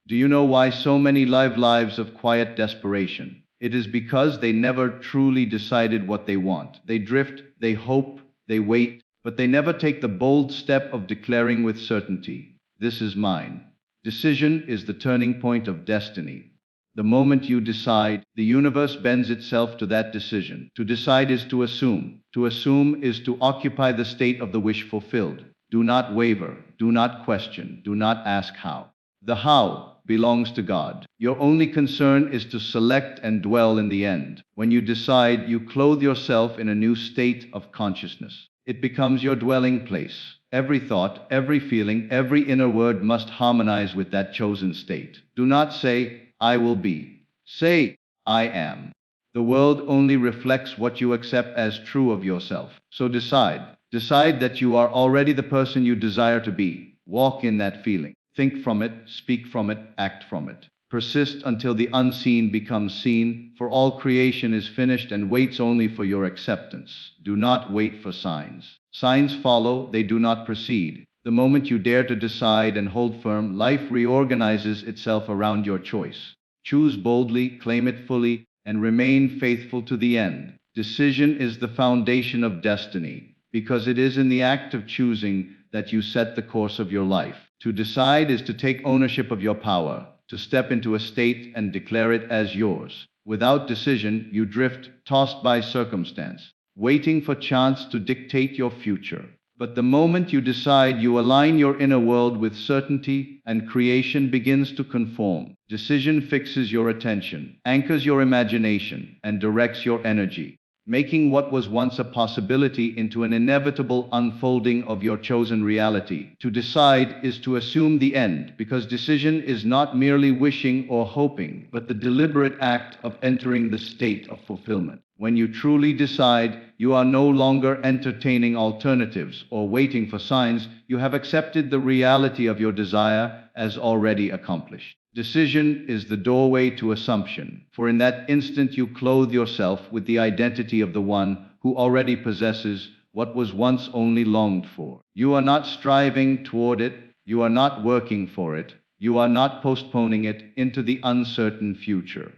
Do you know why so many live lives of quiet desperation? It is because they never truly decided what they want. They drift, they hope, they wait, but they never take the bold step of declaring with certainty, "This is mine." Decision is the turning point of destiny. The moment you decide, the universe bends itself to that decision. To decide is to assume. To assume is to occupy the state of the wish fulfilled. Do not waver, do not question, do not ask how. The how belongs to God. Your only concern is to select and dwell in the end. When you decide, you clothe yourself in a new state of consciousness. It becomes your dwelling place. Every thought, every feeling, every inner word must harmonize with that chosen state. Do not say, "I will be." Say, "I am." The world only reflects what you accept as true of yourself. So decide. Decide that you are already the person you desire to be. Walk in that feeling. Think from it, speak from it, act from it. Persist until the unseen becomes seen, for all creation is finished and waits only for your acceptance. Do not wait for signs. Signs follow, they do not precede. The moment you dare to decide and hold firm, life reorganizes itself around your choice. Choose boldly, claim it fully, and remain faithful to the end. Decision is the foundation of destiny, because it is in the act of choosing that you set the course of your life. To decide is to take ownership of your power, to step into a state and declare it as yours. Without decision, you drift, tossed by circumstance, waiting for chance to dictate your future. But the moment you decide, you align your inner world with certainty, and creation begins to conform. Decision fixes your attention, anchors your imagination, and directs your energy, making what was once a possibility into an inevitable unfolding of your chosen reality. To decide is to assume the end, because decision is not merely wishing or hoping, but the deliberate act of entering the state of fulfillment. When you truly decide, you are no longer entertaining alternatives or waiting for signs. You have accepted the reality of your desire as already accomplished. Decision is the doorway to assumption, for in that instant you clothe yourself with the identity of the one who already possesses what was once only longed for. You are not striving toward it, you are not working for it, you are not postponing it into the uncertain future.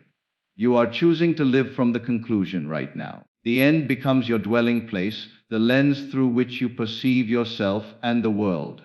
You are choosing to live from the conclusion right now. The end becomes your dwelling place, the lens through which you perceive yourself and the world.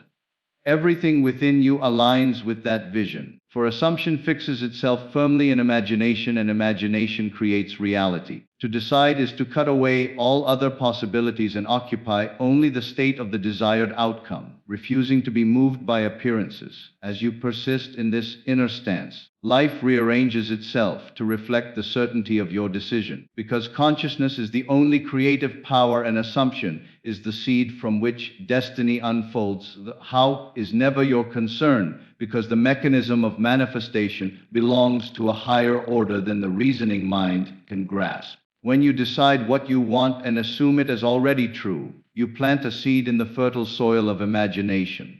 Everything within you aligns with that vision. For assumption fixes itself firmly in imagination, and imagination creates reality. To decide is to cut away all other possibilities and occupy only the state of the desired outcome, refusing to be moved by appearances. As you persist in this inner stance, life rearranges itself to reflect the certainty of your decision. Because consciousness is the only creative power, and assumption is the seed from which destiny unfolds. The how is never your concern, because the mechanism of manifestation belongs to a higher order than the reasoning mind can grasp. When you decide what you want and assume it as already true, you plant a seed in the fertile soil of imagination.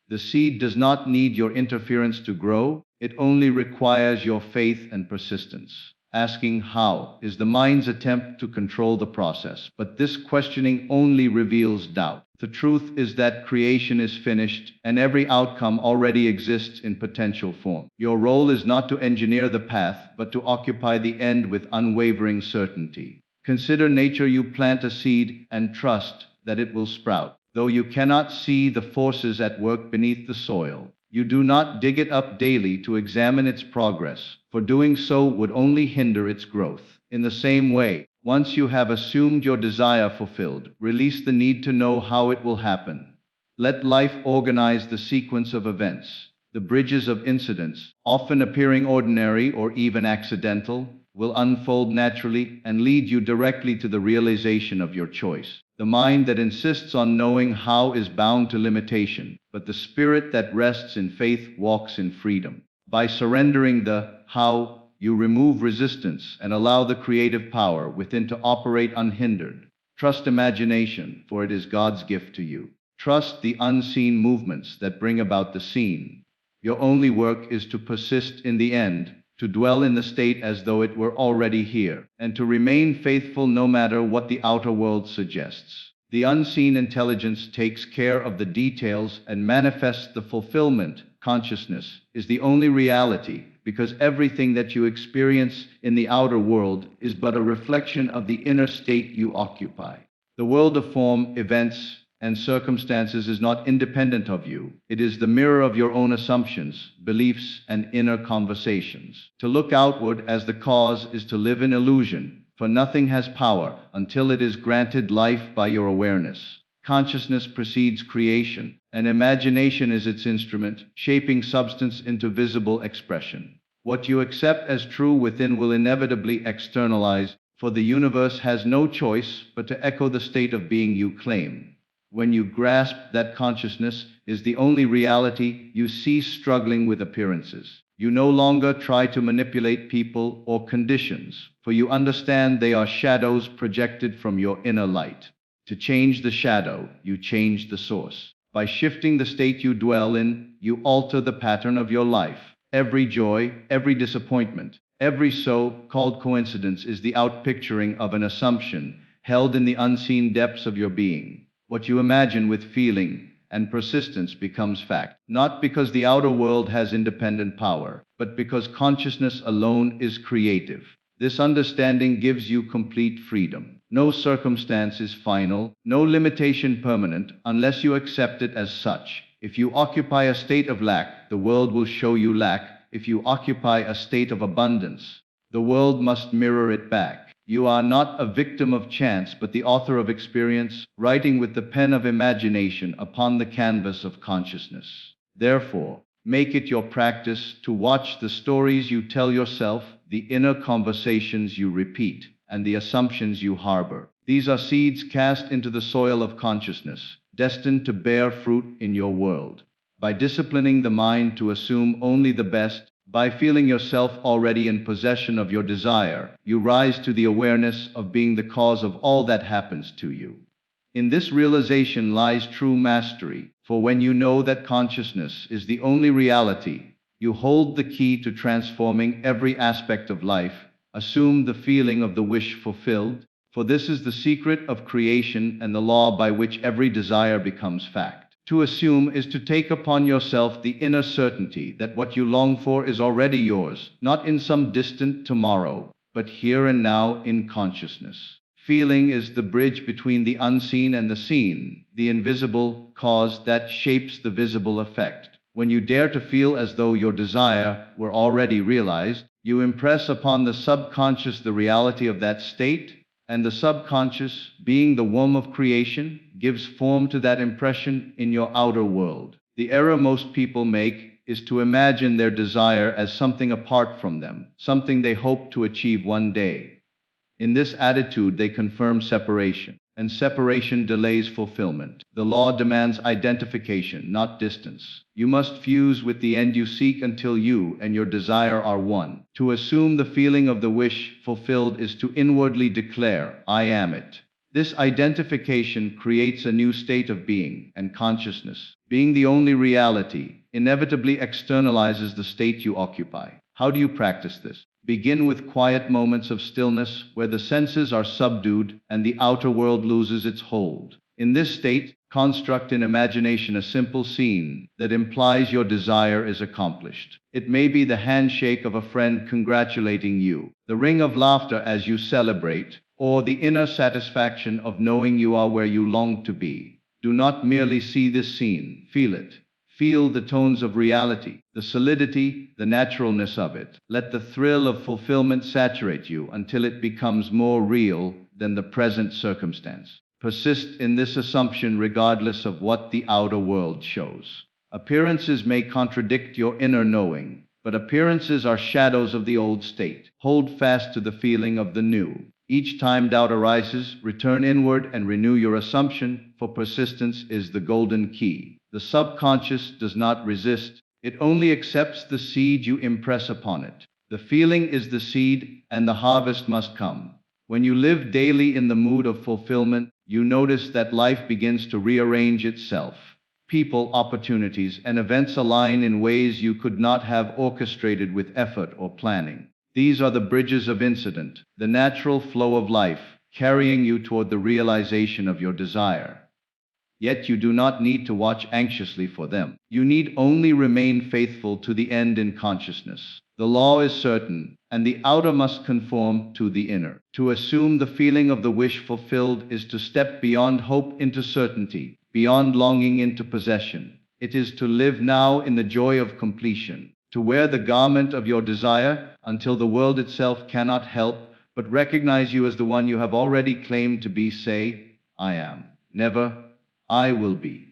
The seed does not need your interference to grow, it only requires your faith and persistence. Asking how is the mind's attempt to control the process, but this questioning only reveals doubt. The truth is that creation is finished, and every outcome already exists in potential form. Your role is not to engineer the path, but to occupy the end with unwavering certainty. Consider nature. You plant a seed and trust that it will sprout. Though you cannot see the forces at work beneath the soil, you do not dig it up daily to examine its progress, for doing so would only hinder its growth. In the same way, once you have assumed your desire fulfilled, release the need to know how it will happen. Let life organize the sequence of events. The bridges of incidents, often appearing ordinary or even accidental, will unfold naturally and lead you directly to the realization of your choice. The mind that insists on knowing how is bound to limitation, but the spirit that rests in faith walks in freedom. By surrendering the how, you remove resistance and allow the creative power within to operate unhindered. Trust imagination, for it is God's gift to you. Trust the unseen movements that bring about the seen. Your only work is to persist in the end, to dwell in the state as though it were already here, and to remain faithful no matter what the outer world suggests. The unseen intelligence takes care of the details and manifests the fulfillment consciousness, is the only reality, because everything that you experience in the outer world is but a reflection of the inner state you occupy. The world of form, events, and circumstances is not independent of you. It is the mirror of your own assumptions, beliefs, and inner conversations. To look outward as the cause is to live in illusion, for nothing has power until it is granted life by your awareness. Consciousness precedes creation, and imagination is its instrument, shaping substance into visible expression. What you accept as true within will inevitably externalize, for the universe has no choice but to echo the state of being you claim. When you grasp that consciousness is the only reality, you cease struggling with appearances. You no longer try to manipulate people or conditions, for you understand they are shadows projected from your inner light. To change the shadow, you change the source. By shifting the state you dwell in, you alter the pattern of your life. Every joy, every disappointment, every so-called coincidence is the outpicturing of an assumption held in the unseen depths of your being. What you imagine with feeling and persistence becomes fact, not because the outer world has independent power, but because consciousness alone is creative. This understanding gives you complete freedom. No circumstance is final, no limitation permanent, unless you accept it as such. If you occupy a state of lack, the world will show you lack. If you occupy a state of abundance, the world must mirror it back. You are not a victim of chance, but the author of experience, writing with the pen of imagination upon the canvas of consciousness. Therefore, make it your practice to watch the stories you tell yourself, the inner conversations you repeat, and the assumptions you harbor. These are seeds cast into the soil of consciousness, destined to bear fruit in your world. By disciplining the mind to assume only the best, by feeling yourself already in possession of your desire, you rise to the awareness of being the cause of all that happens to you. In this realization lies true mastery, for when you know that consciousness is the only reality, you hold the key to transforming every aspect of life. Assume the feeling of the wish fulfilled, for this is the secret of creation and the law by which every desire becomes fact. To assume is to take upon yourself the inner certainty that what you long for is already yours, not in some distant tomorrow, but here and now in consciousness. Feeling is the bridge between the unseen and the seen, the invisible cause that shapes the visible effect. When you dare to feel as though your desire were already realized, you impress upon the subconscious the reality of that state, and the subconscious, being the womb of creation, gives form to that impression in your outer world. The error most people make is to imagine their desire as something apart from them, something they hope to achieve one day. In this attitude, they confirm separation, and separation delays fulfillment. The law demands identification, not distance. You must fuse with the end you seek until you and your desire are one. To assume the feeling of the wish fulfilled is to inwardly declare, I am it. This identification creates a new state of being, and consciousness, being the only reality, inevitably externalizes the state you occupy. How do you practice this? Begin with quiet moments of stillness where the senses are subdued and the outer world loses its hold. In this state, construct in imagination a simple scene that implies your desire is accomplished. It may be the handshake of a friend congratulating you, the ring of laughter as you celebrate, or the inner satisfaction of knowing you are where you long to be. Do not merely see this scene, feel it. Feel the tones of reality, the solidity, the naturalness of it. Let the thrill of fulfillment saturate you until it becomes more real than the present circumstance. Persist in this assumption regardless of what the outer world shows. Appearances may contradict your inner knowing, but appearances are shadows of the old state. Hold fast to the feeling of the new. Each time doubt arises, return inward and renew your assumption, for persistence is the golden key. The subconscious does not resist, it only accepts the seed you impress upon it. The feeling is the seed, and the harvest must come. When you live daily in the mood of fulfillment, you notice that life begins to rearrange itself. People, opportunities, and events align in ways you could not have orchestrated with effort or planning. These are the bridges of incident, the natural flow of life, carrying you toward the realization of your desire. Yet you do not need to watch anxiously for them. You need only remain faithful to the end in consciousness. The law is certain, and the outer must conform to the inner. To assume the feeling of the wish fulfilled is to step beyond hope into certainty, beyond longing into possession. It is to live now in the joy of completion, to wear the garment of your desire until the world itself cannot help but recognize you as the one you have already claimed to be. Say, I am. Never, I will be.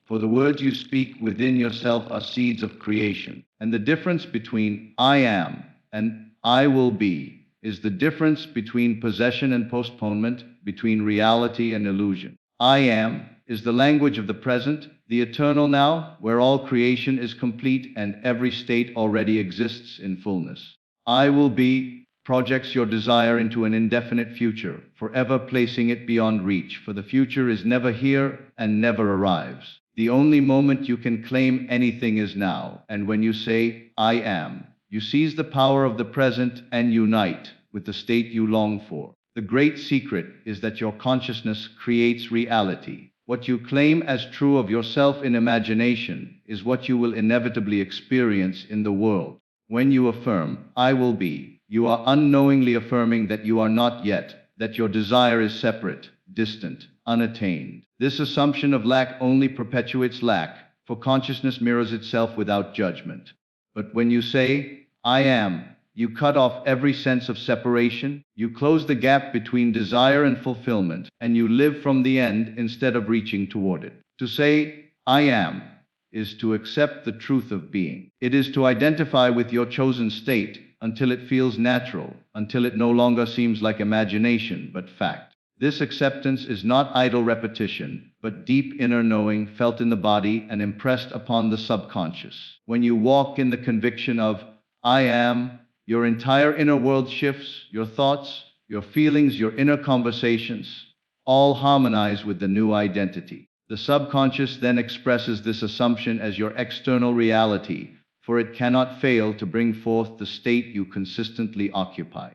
For the words you speak within yourself are seeds of creation. And the difference between I am and I will be is the difference between possession and postponement, between reality and illusion. I am is the language of the present, the eternal now, where all creation is complete and every state already exists in fullness. I will be projects your desire into an indefinite future, forever placing it beyond reach, for the future is never here and never arrives. The only moment you can claim anything is now, and when you say, I am, you seize the power of the present and unite with the state you long for. The great secret is that your consciousness creates reality. What you claim as true of yourself in imagination is what you will inevitably experience in the world. When you affirm, I will be, you are unknowingly affirming that you are not yet, that your desire is separate, distant, unattained. This assumption of lack only perpetuates lack, for consciousness mirrors itself without judgment. But when you say, I am, you cut off every sense of separation, you close the gap between desire and fulfillment, and you live from the end instead of reaching toward it. To say, I am, is to accept the truth of being. It is to identify with your chosen state until it feels natural, until it no longer seems like imagination but fact. This acceptance is not idle repetition, but deep inner knowing felt in the body and impressed upon the subconscious. When you walk in the conviction of, I am, your entire inner world shifts, your thoughts, your feelings, your inner conversations, all harmonize with the new identity. The subconscious then expresses this assumption as your external reality, for it cannot fail to bring forth the state you consistently occupy.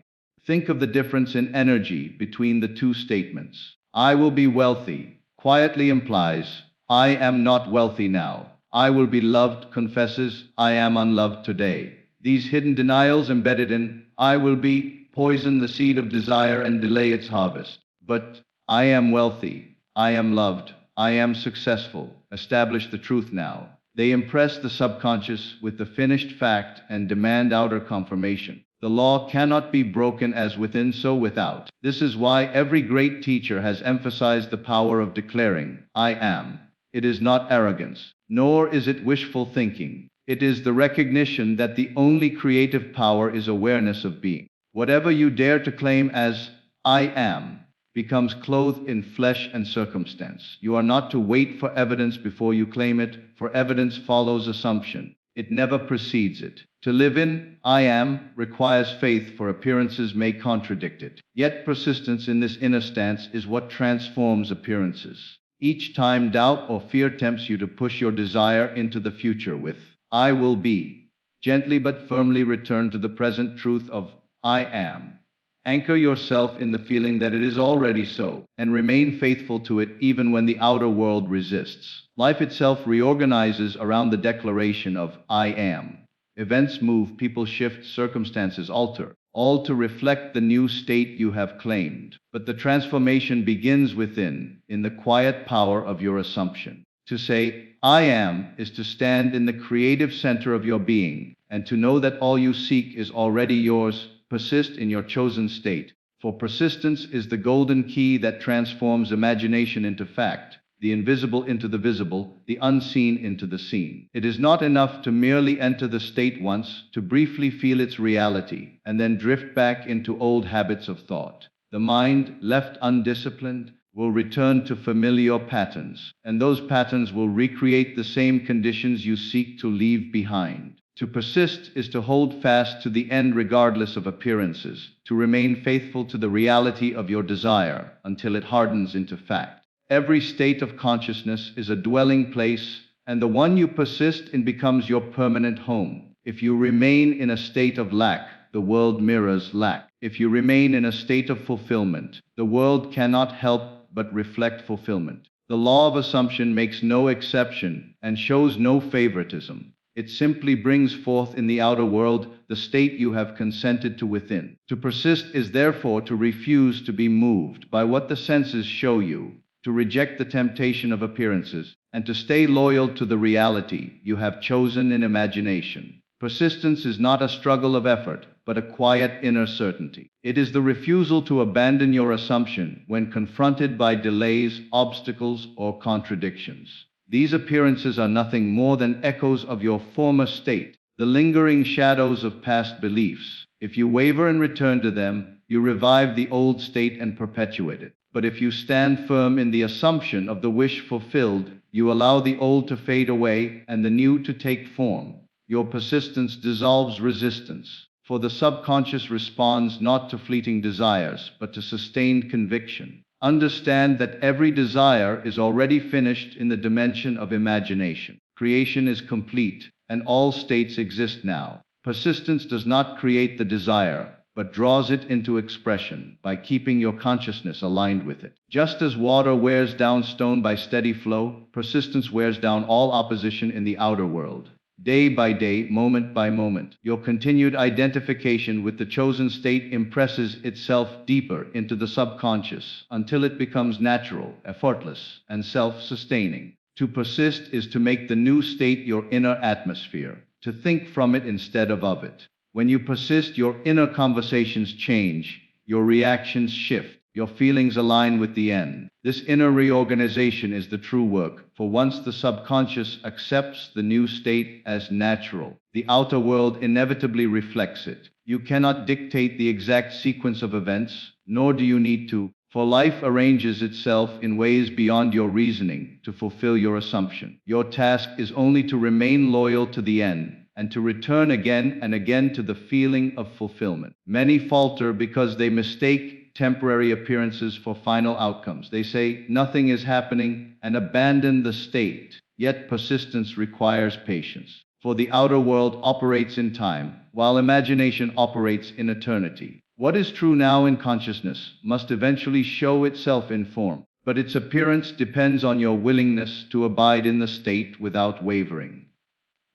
Think of the difference in energy between the two statements. I will be wealthy quietly implies, I am not wealthy now. I will be loved confesses, I am unloved today. These hidden denials embedded in I will be poison the seed of desire and delay its harvest. But I am wealthy, I am loved, I am successful, establish the truth now. They impress the subconscious with the finished fact and demand outer confirmation. The law cannot be broken as within so without. This is why every great teacher has emphasized the power of declaring, I am. It is not arrogance, nor is it wishful thinking. It is the recognition that the only creative power is awareness of being. Whatever you dare to claim as I am becomes clothed in flesh and circumstance. You are not to wait for evidence before you claim it, for evidence follows assumption. It never precedes it. To live in I am requires faith, for appearances may contradict it. Yet persistence in this inner stance is what transforms appearances. Each time doubt or fear tempts you to push your desire into the future with I will be, gently but firmly return to the present truth of I am. Anchor yourself in the feeling that it is already so, and remain faithful to it even when the outer world resists. Life itself reorganizes around the declaration of I am. Events move, people shift, circumstances alter, all to reflect the new state you have claimed. But the transformation begins within, in the quiet power of your assumption. To say, I am, is to stand in the creative center of your being, and to know that all you seek is already yours. Persist in your chosen state, for persistence is the golden key that transforms imagination into fact, the invisible into the visible, the unseen into the seen. It is not enough to merely enter the state once, to briefly feel its reality, and then drift back into old habits of thought. The mind, left undisciplined, will return to familiar patterns, and those patterns will recreate the same conditions you seek to leave behind. To persist is to hold fast to the end regardless of appearances, to remain faithful to the reality of your desire until it hardens into fact. Every state of consciousness is a dwelling place, and the one you persist in becomes your permanent home. If you remain in a state of lack, the world mirrors lack. If you remain in a state of fulfillment, the world cannot help but reflect fulfillment. The law of assumption makes no exception and shows no favoritism. It simply brings forth in the outer world the state you have consented to within. To persist is therefore to refuse to be moved by what the senses show you, to reject the temptation of appearances, and to stay loyal to the reality you have chosen in imagination. Persistence is not a struggle of effort, but a quiet inner certainty. It is the refusal to abandon your assumption when confronted by delays, obstacles, or contradictions. These appearances are nothing more than echoes of your former state, the lingering shadows of past beliefs. If you waver and return to them, you revive the old state and perpetuate it. But if you stand firm in the assumption of the wish fulfilled, you allow the old to fade away and the new to take form. Your persistence dissolves resistance, for the subconscious responds not to fleeting desires, but to sustained conviction. Understand that every desire is already finished in the dimension of imagination. Creation is complete, and all states exist now. Persistence does not create the desire, but draws it into expression by keeping your consciousness aligned with it. Just as water wears down stone by steady flow, persistence wears down all opposition in the outer world. Day by day, moment by moment, your continued identification with the chosen state impresses itself deeper into the subconscious until it becomes natural, effortless, and self-sustaining. To persist is to make the new state your inner atmosphere, to think from it instead of it. When you persist, your inner conversations change, your reactions shift, your feelings align with the end. This inner reorganization is the true work, for once the subconscious accepts the new state as natural, the outer world inevitably reflects it. You cannot dictate the exact sequence of events, nor do you need to, for life arranges itself in ways beyond your reasoning to fulfill your assumption. Your task is only to remain loyal to the end, and to return again and again to the feeling of fulfillment. Many falter because they mistake temporary appearances for final outcomes. They say nothing is happening and abandon the state. Yet persistence requires patience. For the outer world operates in time, while imagination operates in eternity. What is true now in consciousness must eventually show itself in form, but its appearance depends on your willingness to abide in the state without wavering.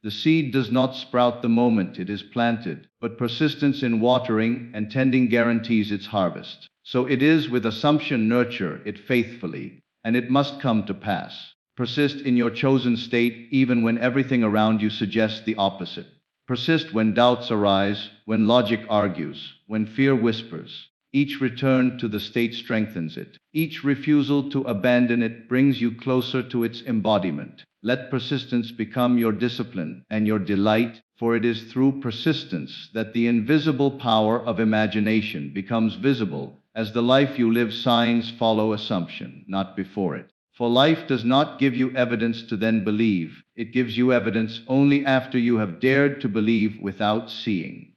The seed does not sprout the moment it is planted, but persistence in watering and tending guarantees its harvest. So it is with assumption: nurture it faithfully, and it must come to pass. Persist in your chosen state even when everything around you suggests the opposite. Persist when doubts arise, when logic argues, when fear whispers. Each return to the state strengthens it. Each refusal to abandon it brings you closer to its embodiment. Let persistence become your discipline and your delight, for it is through persistence that the invisible power of imagination becomes visible. As the life you live, signs follow assumption, not before it. For life does not give you evidence to then believe. It gives you evidence only after you have dared to believe without seeing.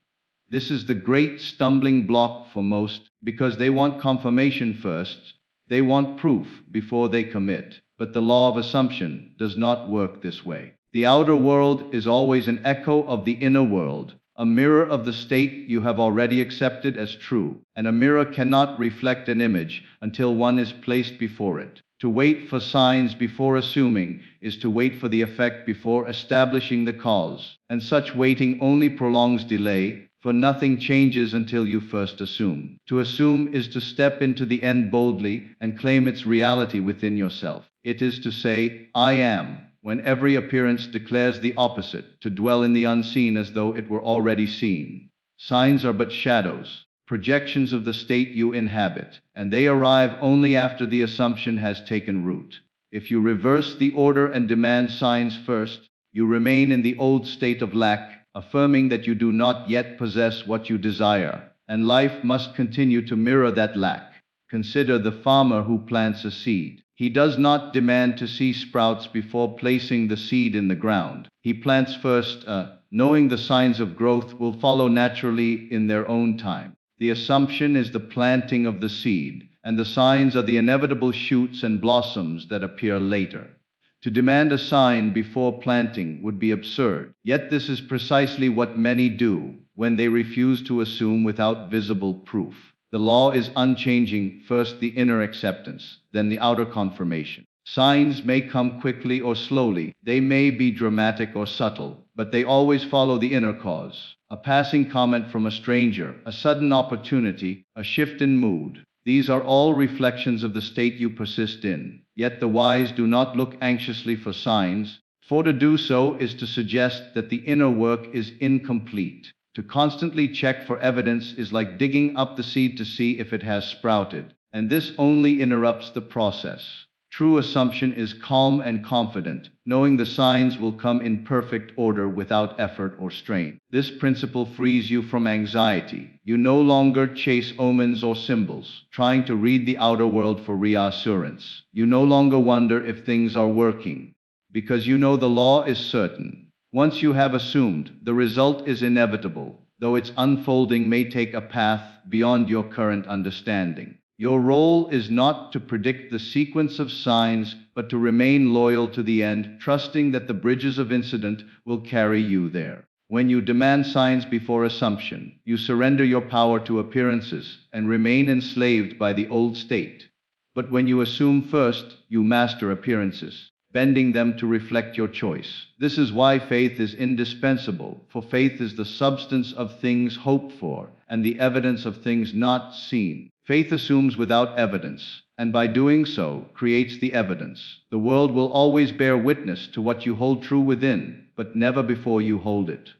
This is the great stumbling block for most, because they want confirmation first. They want proof before they commit. But the law of assumption does not work this way. The outer world is always an echo of the inner world, a mirror of the state you have already accepted as true, and a mirror cannot reflect an image until one is placed before it. To wait for signs before assuming is to wait for the effect before establishing the cause, and such waiting only prolongs delay, for nothing changes until you first assume. To assume is to step into the end boldly and claim its reality within yourself. It is to say, I am, when every appearance declares the opposite, to dwell in the unseen as though it were already seen. Signs are but shadows, projections of the state you inhabit, and they arrive only after the assumption has taken root. If you reverse the order and demand signs first, you remain in the old state of lack, affirming that you do not yet possess what you desire, and life must continue to mirror that lack. Consider the farmer who plants a seed. He does not demand to see sprouts before placing the seed in the ground. He plants first, knowing the signs of growth will follow naturally in their own time. The assumption is the planting of the seed, and the signs are the inevitable shoots and blossoms that appear later. To demand a sign before planting would be absurd. Yet this is precisely what many do when they refuse to assume without visible proof. The law is unchanging: first the inner acceptance, then the outer confirmation. Signs may come quickly or slowly, they may be dramatic or subtle, but they always follow the inner cause. A passing comment from a stranger, a sudden opportunity, a shift in mood. These are all reflections of the state you persist in. Yet the wise do not look anxiously for signs, for to do so is to suggest that the inner work is incomplete. To constantly check for evidence is like digging up the seed to see if it has sprouted, and this only interrupts the process. True assumption is calm and confident, knowing the signs will come in perfect order without effort or strain. This principle frees you from anxiety. You no longer chase omens or symbols, trying to read the outer world for reassurance. You no longer wonder if things are working, because you know the law is certain. Once you have assumed, the result is inevitable, though its unfolding may take a path beyond your current understanding. Your role is not to predict the sequence of signs, but to remain loyal to the end, trusting that the bridges of incident will carry you there. When you demand signs before assumption, you surrender your power to appearances and remain enslaved by the old state. But when you assume first, you master appearances, bending them to reflect your choice. This is why faith is indispensable, for faith is the substance of things hoped for and the evidence of things not seen. Faith assumes without evidence, and by doing so, creates the evidence. The world will always bear witness to what you hold true within, but never before you hold it.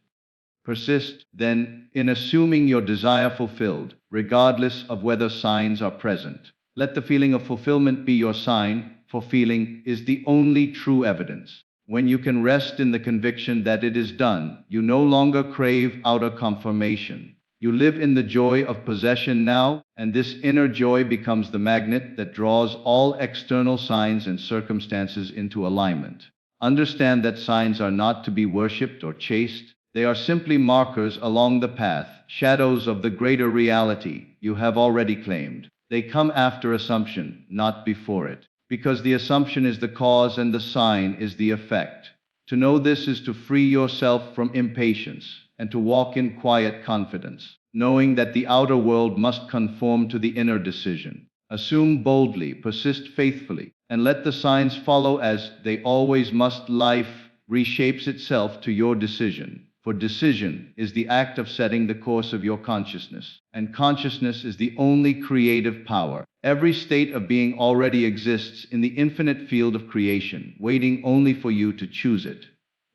Persist, then, in assuming your desire fulfilled, regardless of whether signs are present. Let the feeling of fulfillment be your sign, for feeling is the only true evidence. When you can rest in the conviction that it is done, you no longer crave outer confirmation. You live in the joy of possession now, and this inner joy becomes the magnet that draws all external signs and circumstances into alignment. Understand that signs are not to be worshipped or chased. They are simply markers along the path, shadows of the greater reality you have already claimed. They come after assumption, not before it, because the assumption is the cause and the sign is the effect. To know this is to free yourself from impatience and to walk in quiet confidence, knowing that the outer world must conform to the inner decision. Assume boldly, persist faithfully, and let the signs follow as they always must. Life reshapes itself to your decision, for decision is the act of setting the course of your consciousness, and consciousness is the only creative power. Every state of being already exists in the infinite field of creation, waiting only for you to choose it.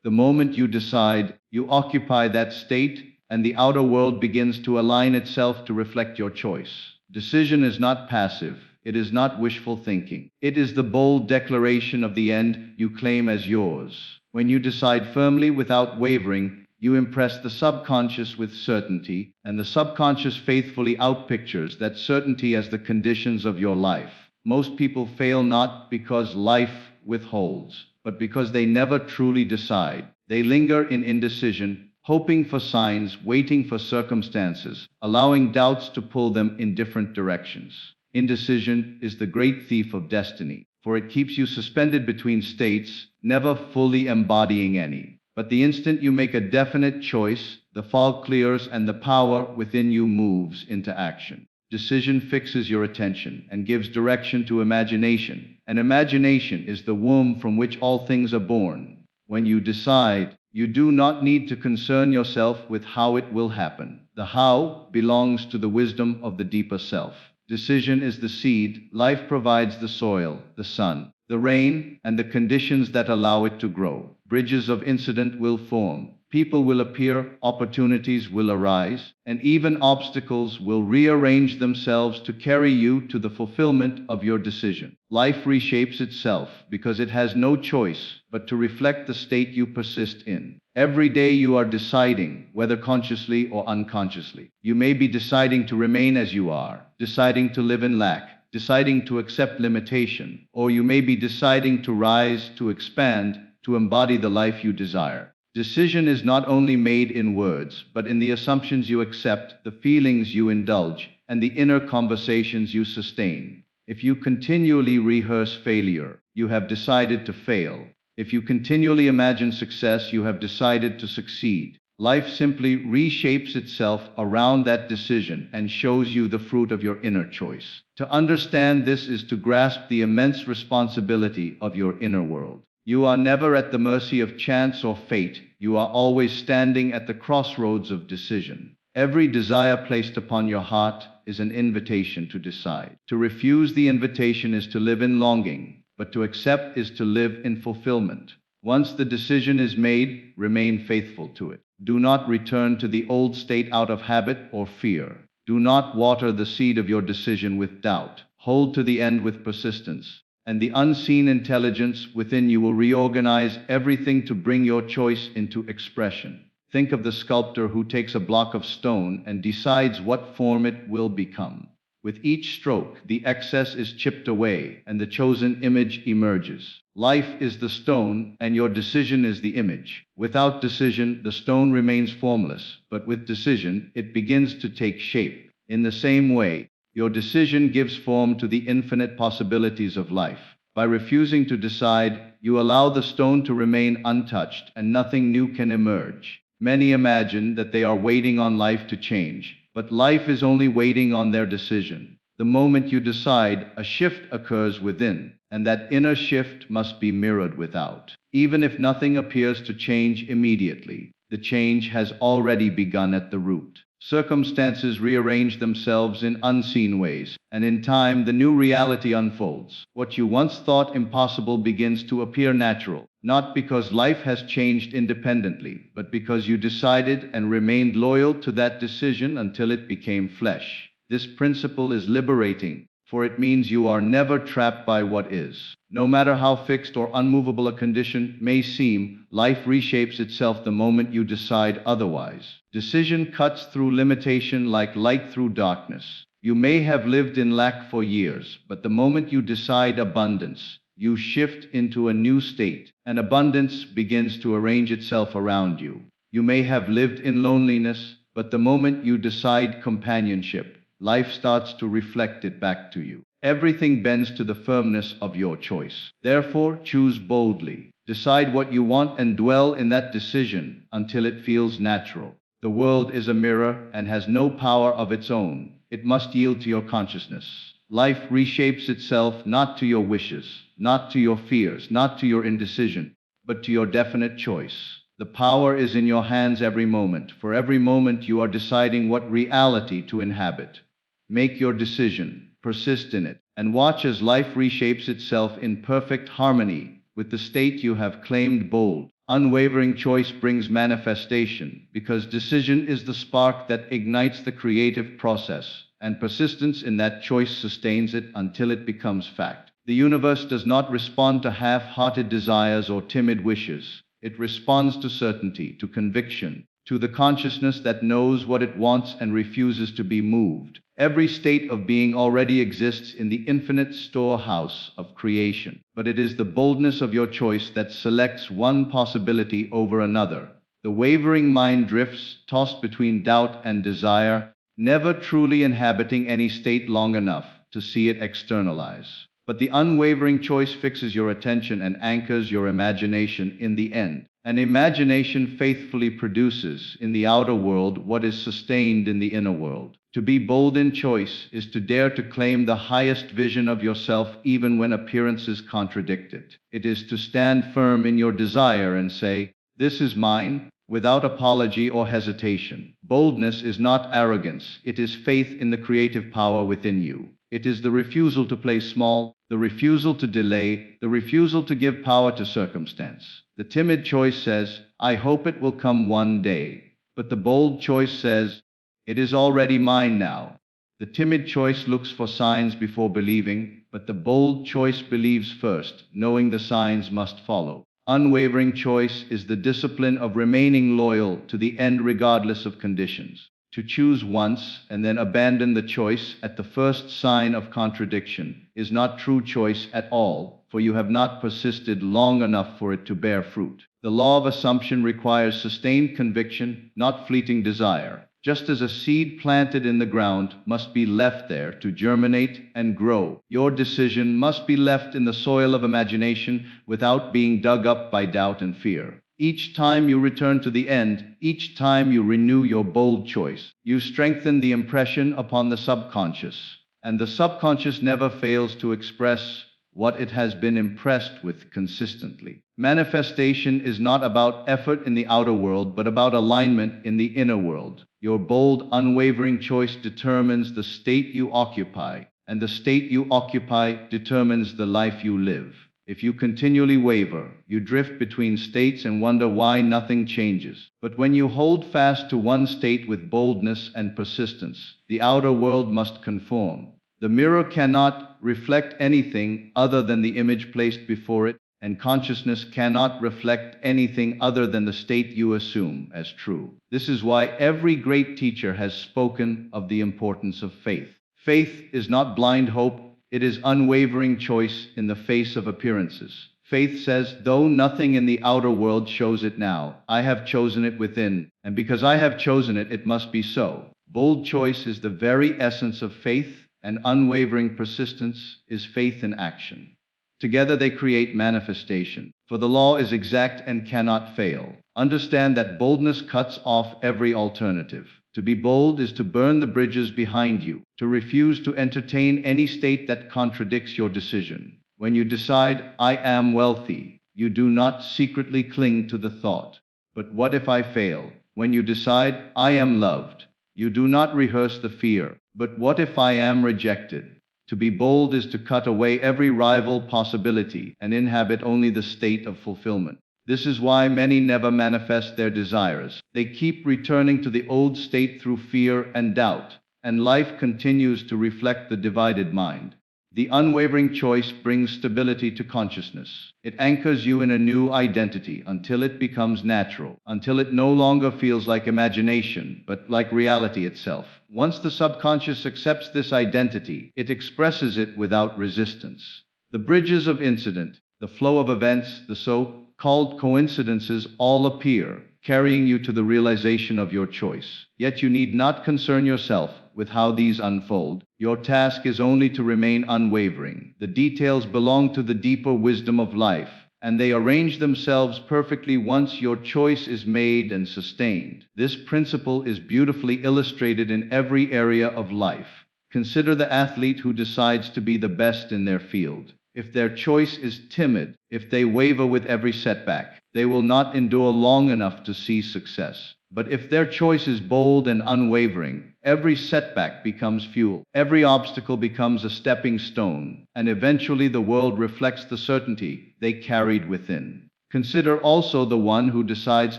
The moment you decide, you occupy that state, and the outer world begins to align itself to reflect your choice. Decision is not passive, it is not wishful thinking. It is the bold declaration of the end you claim as yours. When you decide firmly without wavering, you impress the subconscious with certainty, and the subconscious faithfully outpictures that certainty as the conditions of your life. Most people fail not because life withholds, but because they never truly decide. They linger in indecision, hoping for signs, waiting for circumstances, allowing doubts to pull them in different directions. Indecision is the great thief of destiny, for it keeps you suspended between states, never fully embodying any. But the instant you make a definite choice, the fog clears and the power within you moves into action. Decision fixes your attention and gives direction to imagination, and imagination is the womb from which all things are born. When you decide, you do not need to concern yourself with how it will happen. The how belongs to the wisdom of the deeper self. Decision is the seed, life provides the soil, the sun, the rain, and the conditions that allow it to grow. Bridges of incident will form, people will appear, opportunities will arise, and even obstacles will rearrange themselves to carry you to the fulfillment of your decision. Life reshapes itself because it has no choice but to reflect the state you persist in. Every day you are deciding, whether consciously or unconsciously. You may be deciding to remain as you are, deciding to live in lack, deciding to accept limitation, or you may be deciding to rise, to expand, to embody the life you desire. Decision is not only made in words, but in the assumptions you accept, the feelings you indulge, and the inner conversations you sustain. If you continually rehearse failure, you have decided to fail. If you continually imagine success, you have decided to succeed. Life simply reshapes itself around that decision and shows you the fruit of your inner choice. To understand this is to grasp the immense responsibility of your inner world. You are never at the mercy of chance or fate. You are always standing at the crossroads of decision. Every desire placed upon your heart is an invitation to decide. To refuse the invitation is to live in longing, but to accept is to live in fulfillment. Once the decision is made, remain faithful to it. Do not return to the old state out of habit or fear. Do not water the seed of your decision with doubt. Hold to the end with persistence, and the unseen intelligence within you will reorganize everything to bring your choice into expression. Think of the sculptor who takes a block of stone and decides what form it will become. With each stroke, the excess is chipped away and the chosen image emerges. Life is the stone and your decision is the image. Without decision, the stone remains formless, but with decision, it begins to take shape. In the same way, your decision gives form to the infinite possibilities of life. By refusing to decide, you allow the stone to remain untouched and nothing new can emerge. Many imagine that they are waiting on life to change, but life is only waiting on their decision. The moment you decide, a shift occurs within, and that inner shift must be mirrored without. Even if nothing appears to change immediately, the change has already begun at the root. Circumstances rearrange themselves in unseen ways, and in time the new reality unfolds. What you once thought impossible begins to appear natural, not because life has changed independently, but because you decided and remained loyal to that decision until it became flesh. This principle is liberating, for it means you are never trapped by what is. No matter how fixed or unmovable a condition may seem, life reshapes itself the moment you decide otherwise. Decision cuts through limitation like light through darkness. You may have lived in lack for years, but the moment you decide abundance, you shift into a new state, and abundance begins to arrange itself around you. You may have lived in loneliness, but the moment you decide companionship, life starts to reflect it back to you. Everything bends to the firmness of your choice. Therefore, choose boldly. Decide what you want and dwell in that decision until it feels natural. The world is a mirror and has no power of its own. It must yield to your consciousness. Life reshapes itself not to your wishes, not to your fears, not to your indecision, but to your definite choice. The power is in your hands every moment. For every moment you are deciding what reality to inhabit. Make your decision, persist in it, and watch as life reshapes itself in perfect harmony with the state you have claimed. Bold, unwavering choice brings manifestation, because decision is the spark that ignites the creative process, and persistence in that choice sustains it until it becomes fact. The universe does not respond to half-hearted desires or timid wishes. It responds to certainty, to conviction, to the consciousness that knows what it wants and refuses to be moved. Every state of being already exists in the infinite storehouse of creation, but it is the boldness of your choice that selects one possibility over another. The wavering mind drifts, tossed between doubt and desire, never truly inhabiting any state long enough to see it externalize. But the unwavering choice fixes your attention and anchors your imagination in the end. An imagination faithfully produces in the outer world what is sustained in the inner world. To be bold in choice is to dare to claim the highest vision of yourself even when appearances contradict it. It is to stand firm in your desire and say, "This is mine," without apology or hesitation. Boldness is not arrogance, it is faith in the creative power within you. It is the refusal to play small, the refusal to delay, the refusal to give power to circumstance. The timid choice says, "I hope it will come one day." But the bold choice says, "It is already mine now." The timid choice looks for signs before believing, but the bold choice believes first, knowing the signs must follow. Unwavering choice is the discipline of remaining loyal to the end regardless of conditions. To choose once and then abandon the choice at the first sign of contradiction is not true choice at all, for you have not persisted long enough for it to bear fruit. The law of assumption requires sustained conviction, not fleeting desire. Just as a seed planted in the ground must be left there to germinate and grow, your decision must be left in the soil of imagination without being dug up by doubt and fear. Each time you return to the end, each time you renew your bold choice, you strengthen the impression upon the subconscious. And the subconscious never fails to express what it has been impressed with consistently. Manifestation is not about effort in the outer world, but about alignment in the inner world. Your bold, unwavering choice determines the state you occupy, and the state you occupy determines the life you live. If you continually waver, you drift between states and wonder why nothing changes. But when you hold fast to one state with boldness and persistence, the outer world must conform. The mirror cannot reflect anything other than the image placed before it, and consciousness cannot reflect anything other than the state you assume as true. This is why every great teacher has spoken of the importance of faith. Faith is not blind hope, it is unwavering choice in the face of appearances. Faith says, though nothing in the outer world shows it now, I have chosen it within, and because I have chosen it, it must be so. Bold choice is the very essence of faith, and unwavering persistence is faith in action. Together they create manifestation, for the law is exact and cannot fail. Understand that boldness cuts off every alternative. To be bold is to burn the bridges behind you, to refuse to entertain any state that contradicts your decision. When you decide, I am wealthy, you do not secretly cling to the thought, but what if I fail? When you decide, I am loved, you do not rehearse the fear, but what if I am rejected? To be bold is to cut away every rival possibility and inhabit only the state of fulfillment. This is why many never manifest their desires. They keep returning to the old state through fear and doubt, and life continues to reflect the divided mind. The unwavering choice brings stability to consciousness. It anchors you in a new identity until it becomes natural, until it no longer feels like imagination, but like reality itself. Once the subconscious accepts this identity, it expresses it without resistance. The bridges of incident, the flow of events, the so-called coincidences all appear, carrying you to the realization of your choice. Yet you need not concern yourself with how these unfold. Your task is only to remain unwavering. The details belong to the deeper wisdom of life, and they arrange themselves perfectly once your choice is made and sustained. This principle is beautifully illustrated in every area of life. Consider the athlete who decides to be the best in their field. If their choice is timid, if they waver with every setback, they will not endure long enough to see success. But if their choice is bold and unwavering, every setback becomes fuel, every obstacle becomes a stepping stone, and eventually the world reflects the certainty they carried within. Consider also the one who decides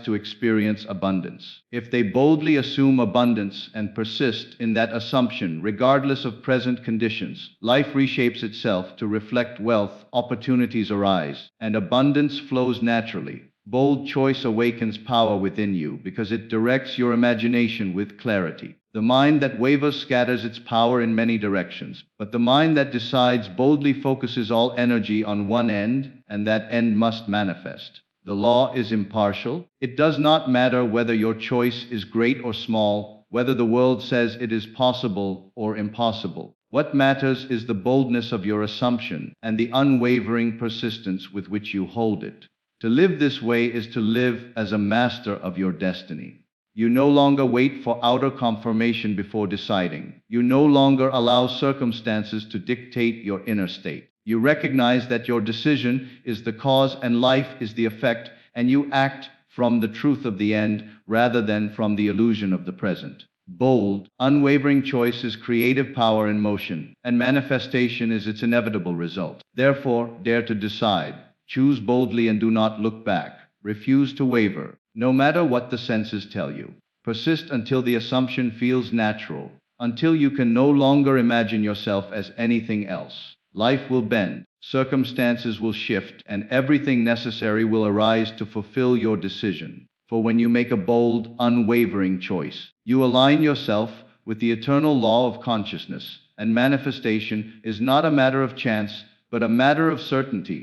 to experience abundance. If they boldly assume abundance and persist in that assumption regardless of present conditions, life reshapes itself to reflect wealth, opportunities arise, and abundance flows naturally. Bold choice awakens power within you because it directs your imagination with clarity. The mind that wavers scatters its power in many directions, but the mind that decides boldly focuses all energy on one end, and that end must manifest. The law is impartial. It does not matter whether your choice is great or small, whether the world says it is possible or impossible. What matters is the boldness of your assumption and the unwavering persistence with which you hold it. To live this way is to live as a master of your destiny. You no longer wait for outer confirmation before deciding. You no longer allow circumstances to dictate your inner state. You recognize that your decision is the cause and life is the effect, and you act from the truth of the end rather than from the illusion of the present. Bold, unwavering choice is creative power in motion, and manifestation is its inevitable result. Therefore, dare to decide. Choose boldly and do not look back. Refuse to waver, no matter what the senses tell you. Persist until the assumption feels natural, until you can no longer imagine yourself as anything else. Life will bend, circumstances will shift, and everything necessary will arise to fulfill your decision. For when you make a bold, unwavering choice, you align yourself with the eternal law of consciousness, and manifestation is not a matter of chance, but a matter of certainty.